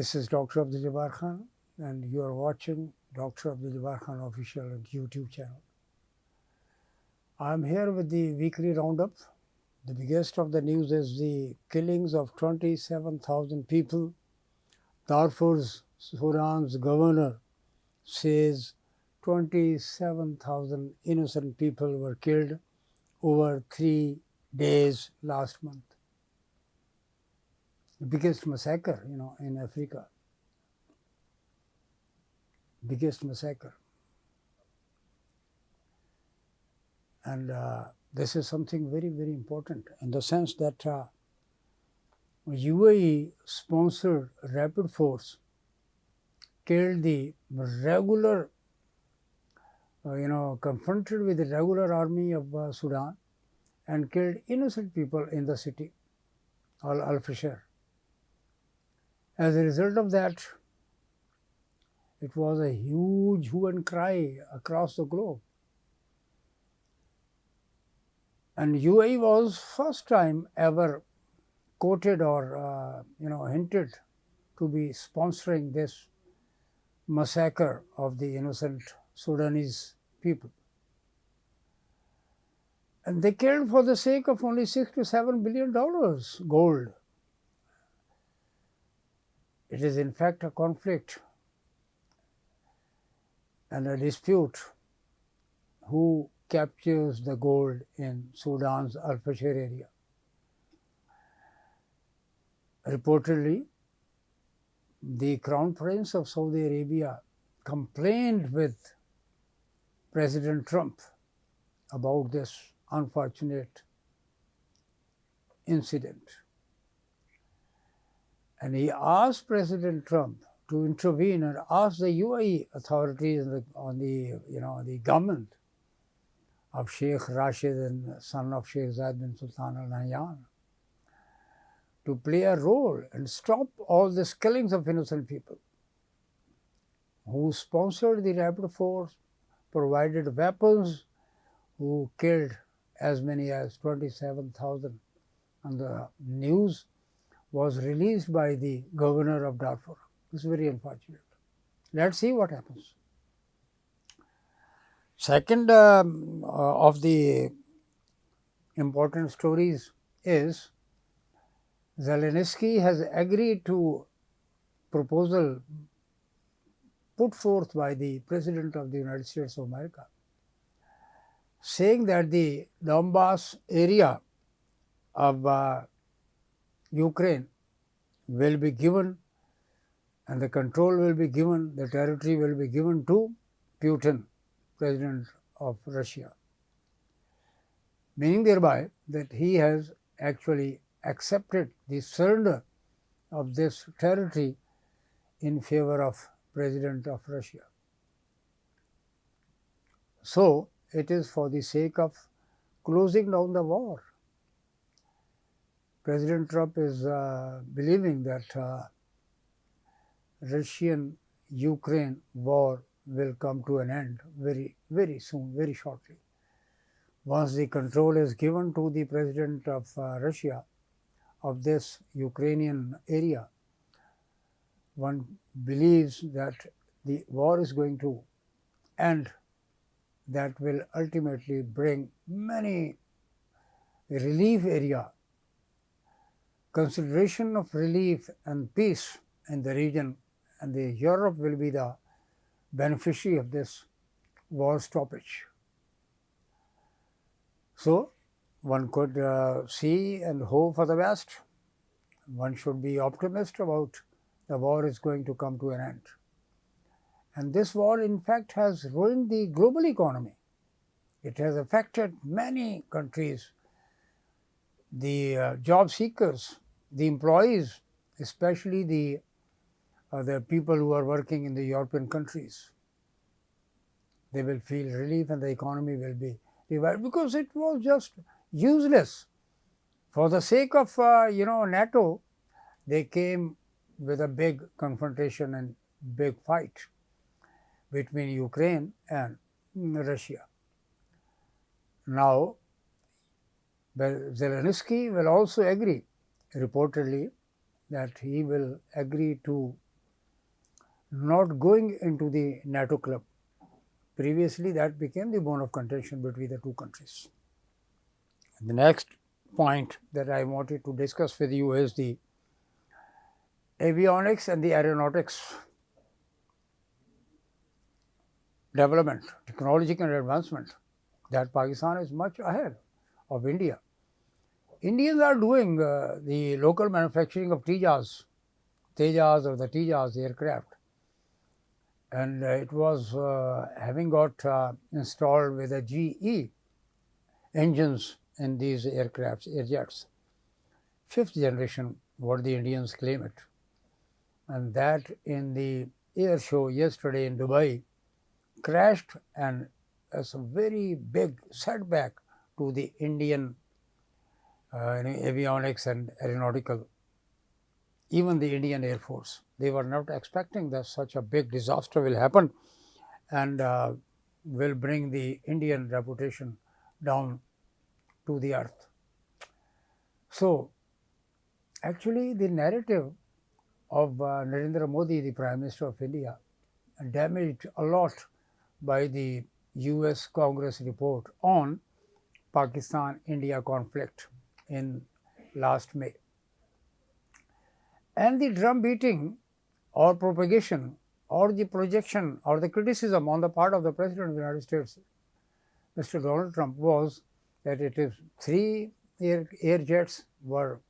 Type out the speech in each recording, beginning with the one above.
This is Dr. Abdul Jabbar Khan, and you are watching Dr. Abdul Jabbar Khan Official YouTube channel. I am here with the weekly roundup. The biggest of the news is the killings of 27,000 people. Darfur's Sudan's governor says 27,000 innocent people were killed over 3 days last month. The biggest massacre, in Africa. Biggest massacre. And this is something very, very important in the sense that UAE sponsored rapid force killed the regular, confronted with the regular army of Sudan and killed innocent people in the city, Al-Fashir. As a result of that, it was a huge hue and cry across the globe. And UAE was first time ever quoted or hinted to be sponsoring this massacre of the innocent Sudanese people. And they killed for the sake of only $6 to $7 billion gold. It is in fact a conflict and a dispute who captures the gold in Sudan's Al-Fashir area. Reportedly, the Crown Prince of Saudi Arabia complained with President Trump about this unfortunate incident. And he asked President Trump to intervene and ask the UAE authorities on the government of Sheikh Rashid and son of Sheikh Zayed bin Sultan Al Nahyan to play a role and stop all these killings of innocent people, who sponsored the rapid force, provided weapons, who killed as many as 27,000. And the news was released by the governor of Darfur. It's very unfortunate. Let's see what happens. Second of the important stories is Zelensky has agreed to proposal put forth by the President of the United States of America, saying that the Donbass area of Ukraine will be given, and the control will be given, the territory will be given to Putin, President of Russia, meaning thereby that he has actually accepted the surrender of this territory in favor of President of Russia. So it is for the sake of closing down the war. President Trump is believing that Russian-Ukraine war will come to an end very, very soon, very shortly. Once the control is given to the President of Russia of this Ukrainian area, one believes that the war is going to end. That will ultimately bring many relief area, consideration of relief and peace in the region, and Europe will be the beneficiary of this war stoppage. So one could see and hope for the best. One should be optimistic about the war is going to come to an end. And this war, in fact, has ruined the global economy. It has affected many countries, the job seekers, the employees, especially the people who are working in the European countries. They will feel relief and the economy will be revived, because it was just useless. For the sake of NATO, they came with a big confrontation and big fight between Ukraine and Russia. Now, Zelensky will also agree, reportedly, that he will agree to not going into the NATO club. Previously, that became the bone of contention between the two countries. The next point that I wanted to discuss with you is the avionics and the aeronautics development, technological advancement, that Pakistan is much ahead of India. Indians are doing the local manufacturing of Tejas or the Tejas aircraft, and it was having got installed with the GE engines in these aircrafts, airjets. 5th generation, what the Indians claim it. And that in the air show yesterday in Dubai crashed, and as a very big setback to the Indian avionics and aeronautical, even the Indian Air Force. They were not expecting that such a big disaster will happen and will bring the Indian reputation down to the earth. So, actually the narrative of Narendra Modi, the Prime Minister of India, damaged a lot by the US Congress report on Pakistan-India conflict in last May. And the drum beating or propagation or the projection or the criticism on the part of the President of the United States, Mr. Donald Trump, was that it is 3 air jets were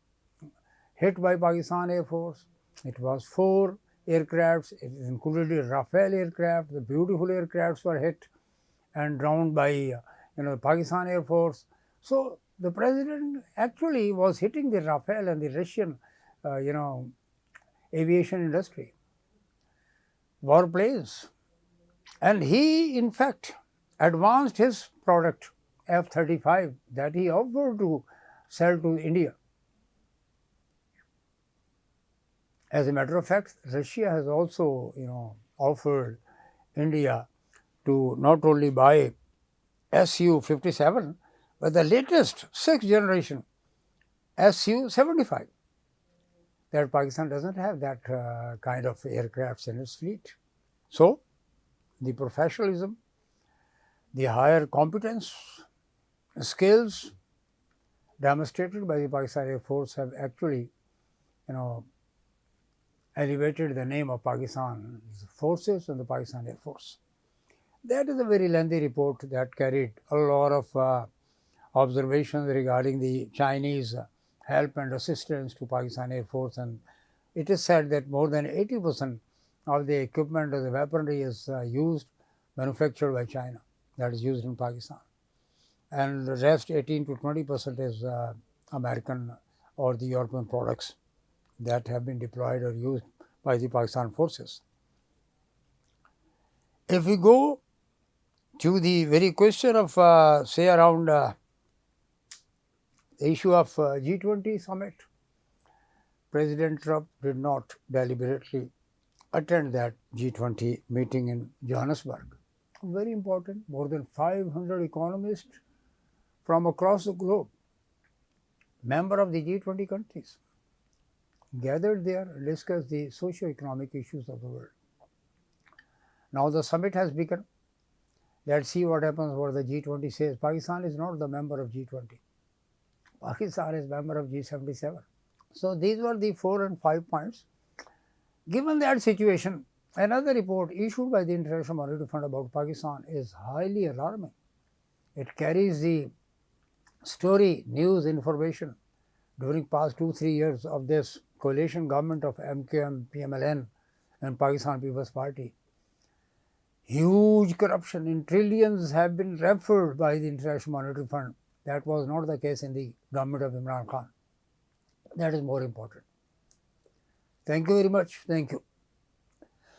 hit by Pakistan Air Force. It was 4 aircrafts. It included Rafale aircraft. The beautiful aircrafts were hit and drowned by Pakistan Air Force. So the president actually was hitting the Rafale and the Russian aviation industry, warplanes, and he in fact advanced his product F-35 that he offered to sell to India. As a matter of fact, Russia has also offered India to not only buy Su-57 but the latest 6th generation Su-75. That Pakistan doesn't have that kind of aircrafts in its fleet. So the professionalism, the higher competence, skills demonstrated by the Pakistan Air Force have actually elevated the name of Pakistan forces and the Pakistan Air Force. That is a very lengthy report that carried a lot of observations regarding the Chinese help and assistance to Pakistan Air Force, and it is said that more than 80% of the equipment of the weaponry is manufactured by China, that is used in Pakistan, and the rest 18 to 20% is American or the European products that have been deployed or used by the Pakistan forces. If we go to the very question of say around the issue of G20 summit, President Trump did not deliberately attend that G20 meeting in Johannesburg. Very important, more than 500 economists from across the globe, member of the G20 countries, gathered there to discuss the socio-economic issues of the world. Now the summit has begun. Let's see what happens, what the G20 says. Pakistan is not the member of G20. Pakistan is member of G77. So these were the 4 and 5 points. Given that situation, another report issued by the International Monetary Fund about Pakistan is highly alarming. It carries the story, news, information during past 2-3 years of this coalition government of MQM, PMLN and Pakistan People's Party. Huge corruption in trillions have been referred by the International Monetary Fund. That was not the case in the government of Imran Khan. That is more important. Thank you very much. Thank you.